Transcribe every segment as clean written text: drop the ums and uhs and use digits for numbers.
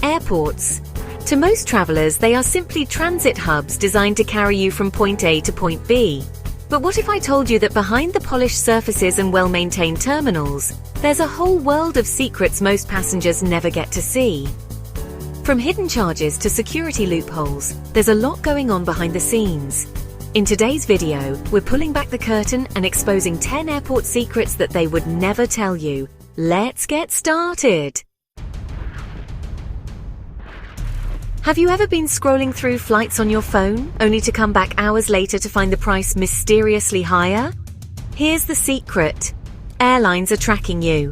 Airports. To most travelers, they are simply transit hubs designed to carry you from point A to point B. But what if I told you that behind the polished surfaces and well-maintained terminals, there's a whole world of secrets most passengers never get to see? From hidden charges to security loopholes, there's a lot going on behind the scenes. In today's video, we're pulling back the curtain and exposing 10 airport secrets that they would never tell you. Let's get started! Have you ever been scrolling through flights on your phone, only to come back hours later to find the price mysteriously higher? Here's the secret. Airlines are tracking you.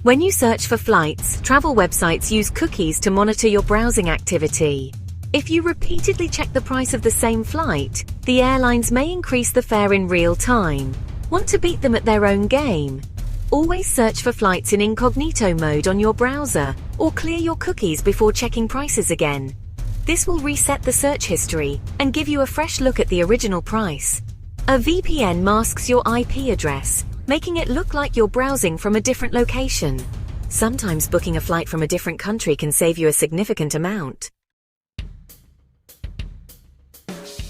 When you search for flights, travel websites use cookies to monitor your browsing activity. If you repeatedly check the price of the same flight, the airlines may increase the fare in real time. Want to beat them at their own game? Always search for flights in incognito mode on your browser, or clear your cookies before checking prices again. This will reset the search history and give you a fresh look at the original price. A VPN masks your IP address, making it look like you're browsing from a different location. Sometimes booking a flight from a different country can save you a significant amount.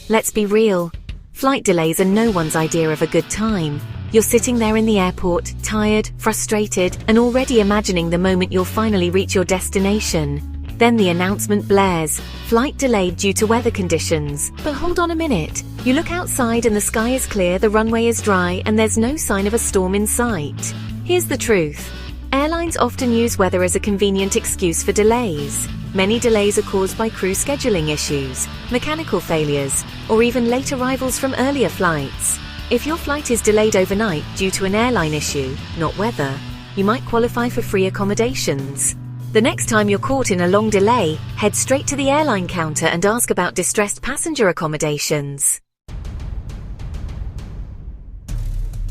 Let's be real. Flight delays are no one's idea of a good time. You're sitting there in the airport, tired, frustrated, and already imagining the moment you'll finally reach your destination. Then the announcement blares, flight delayed due to weather conditions. But hold on a minute. You look outside and the sky is clear, the runway is dry, and there's no sign of a storm in sight. Here's the truth. Airlines often use weather as a convenient excuse for delays. Many delays are caused by crew scheduling issues, mechanical failures, or even late arrivals from earlier flights. If your flight is delayed overnight due to an airline issue, not weather, you might qualify for free accommodations. The next time you're caught in a long delay, head straight to the airline counter and ask about distressed passenger accommodations.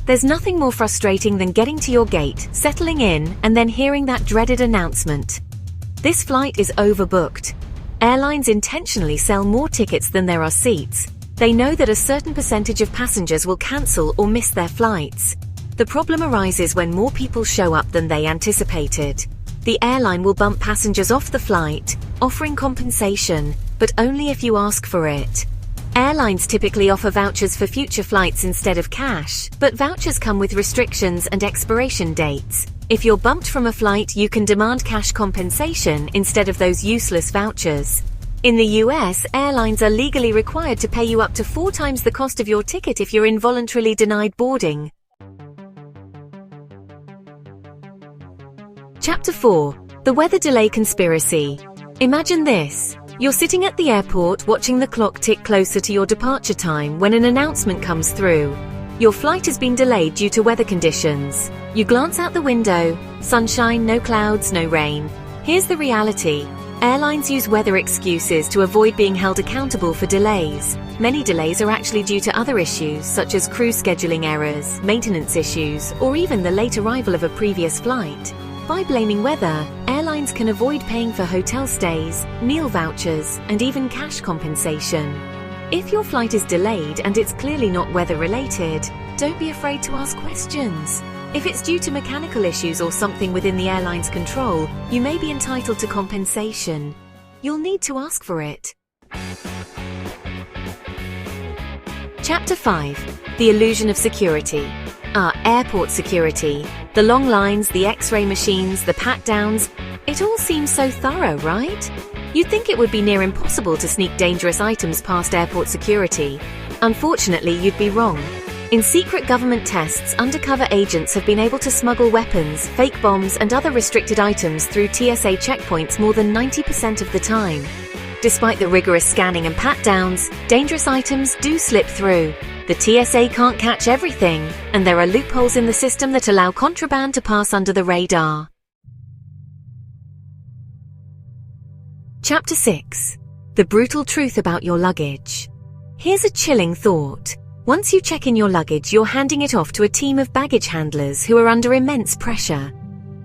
There's nothing more frustrating than getting to your gate, settling in, and then hearing that dreaded announcement. This flight is overbooked. Airlines intentionally sell more tickets than there are seats. They know that a certain percentage of passengers will cancel or miss their flights. The problem arises when more people show up than they anticipated. The airline will bump passengers off the flight, offering compensation, but only if you ask for it. Airlines typically offer vouchers for future flights instead of cash, but vouchers come with restrictions and expiration dates. If you're bumped from a flight, you can demand cash compensation instead of those useless vouchers. In the US, airlines are legally required to pay you up to 4 times the cost of your ticket if you're involuntarily denied boarding. Chapter 4. The Weather Delay Conspiracy. Imagine this. You're sitting at the airport watching the clock tick closer to your departure time when an announcement comes through. Your flight has been delayed due to weather conditions. You glance out the window. Sunshine, no clouds, no rain. Here's the reality. Airlines use weather excuses to avoid being held accountable for delays. Many delays are actually due to other issues such as crew scheduling errors, maintenance issues, or even the late arrival of a previous flight. By blaming weather, airlines can avoid paying for hotel stays, meal vouchers, and even cash compensation. If your flight is delayed and it's clearly not weather-related, don't be afraid to ask questions. If it's due to mechanical issues or something within the airline's control, you may be entitled to compensation. You'll need to ask for it. Chapter 5. The Illusion of Security. Airport security. The long lines, the X-ray machines, the pat-downs. It all seems so thorough, right? You'd think it would be near impossible to sneak dangerous items past airport security. Unfortunately, you'd be wrong. In secret government tests, undercover agents have been able to smuggle weapons, fake bombs, and other restricted items through TSA checkpoints more than 90% of the time. Despite the rigorous scanning and pat-downs, dangerous items do slip through. The TSA can't catch everything, and there are loopholes in the system that allow contraband to pass under the radar. Chapter 6. The Brutal Truth About Your Luggage. Here's a chilling thought. Once you check in your luggage, you're handing it off to a team of baggage handlers who are under immense pressure.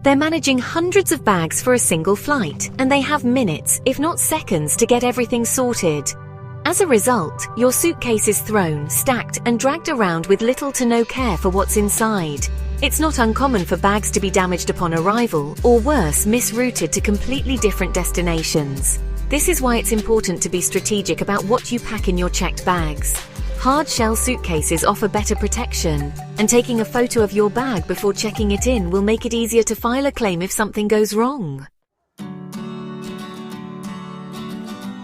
They're managing hundreds of bags for a single flight, and they have minutes, if not seconds, to get everything sorted. As a result, your suitcase is thrown, stacked, and dragged around with little to no care for what's inside. It's not uncommon for bags to be damaged upon arrival, or worse, misrouted to completely different destinations. This is why it's important to be strategic about what you pack in your checked bags. Hard shell suitcases offer better protection, and taking a photo of your bag before checking it in will make it easier to file a claim if something goes wrong.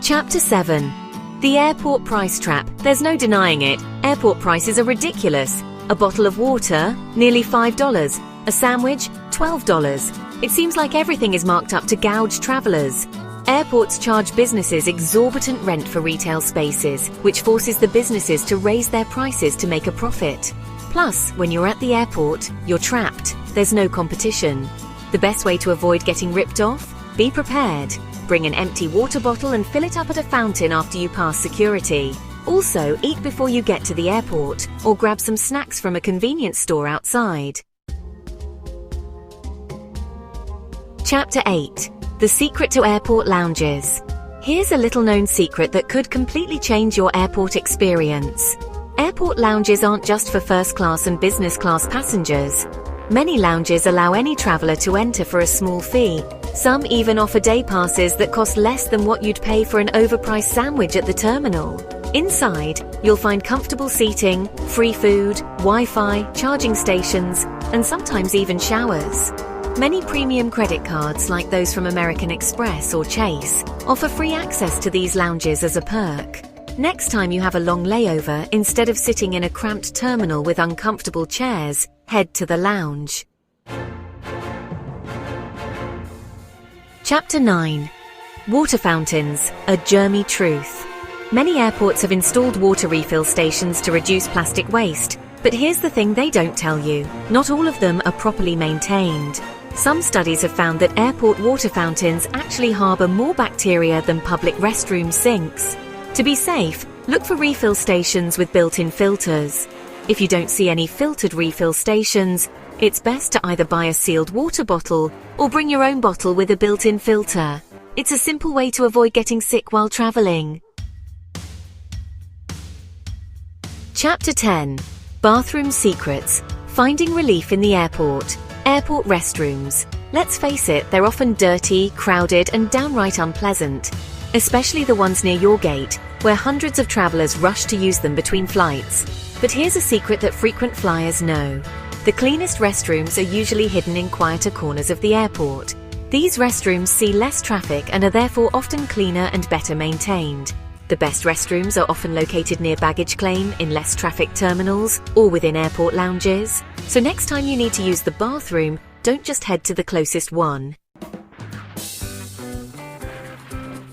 Chapter 7. The Airport Price Trap. There's no denying it. Airport prices are ridiculous. A bottle of water, nearly $5. A sandwich, $12. It seems like everything is marked up to gouge travelers. Airports charge businesses exorbitant rent for retail spaces, which forces the businesses to raise their prices to make a profit. Plus, when you're at the airport, you're trapped. There's no competition. The best way to avoid getting ripped off? Be prepared. Bring an empty water bottle and fill it up at a fountain after you pass security. Also, eat before you get to the airport, or grab some snacks from a convenience store outside. Chapter 8. The Secret to Airport Lounges. Here's a little-known secret that could completely change your airport experience. Airport lounges aren't just for first-class and business-class passengers. Many lounges allow any traveler to enter for a small fee. Some even offer day passes that cost less than what you'd pay for an overpriced sandwich at the terminal. Inside, you'll find comfortable seating, free food, Wi-Fi, charging stations, and sometimes even showers. Many premium credit cards, like those from American Express or Chase, offer free access to these lounges as a perk. Next time you have a long layover, instead of sitting in a cramped terminal with uncomfortable chairs, head to the lounge. Chapter 9. Water Fountains, a Germy Truth. Many airports have installed water refill stations to reduce plastic waste, but here's the thing they don't tell you. Not all of them are properly maintained. Some studies have found that airport water fountains actually harbor more bacteria than public restroom sinks. To be safe, look for refill stations with built-in filters. If you don't see any filtered refill stations, it's best to either buy a sealed water bottle or bring your own bottle with a built-in filter. It's a simple way to avoid getting sick while traveling. Chapter 10. Bathroom Secrets. Finding relief in the airport. Airport restrooms. Let's face it, they're often dirty, crowded, and downright unpleasant. Especially the ones near your gate, where hundreds of travelers rush to use them between flights. But here's a secret that frequent flyers know. The cleanest restrooms are usually hidden in quieter corners of the airport. These restrooms see less traffic and are therefore often cleaner and better maintained. The best restrooms are often located near baggage claim, in less traffic terminals, or within airport lounges. So next time you need to use the bathroom, don't just head to the closest one.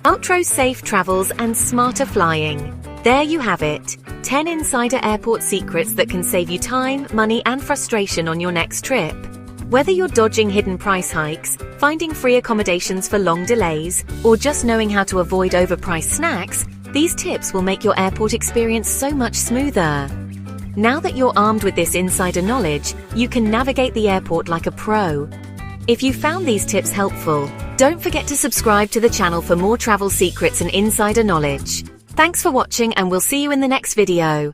Ultra safe travels and smarter flying. There you have it. 10 insider airport secrets that can save you time, money, and frustration on your next trip. Whether you're dodging hidden price hikes, finding free accommodations for long delays, or just knowing how to avoid overpriced snacks, these tips will make your airport experience so much smoother. Now that you're armed with this insider knowledge, you can navigate the airport like a pro. If you found these tips helpful, don't forget to subscribe to the channel for more travel secrets and insider knowledge. Thanks for watching, and we'll see you in the next video.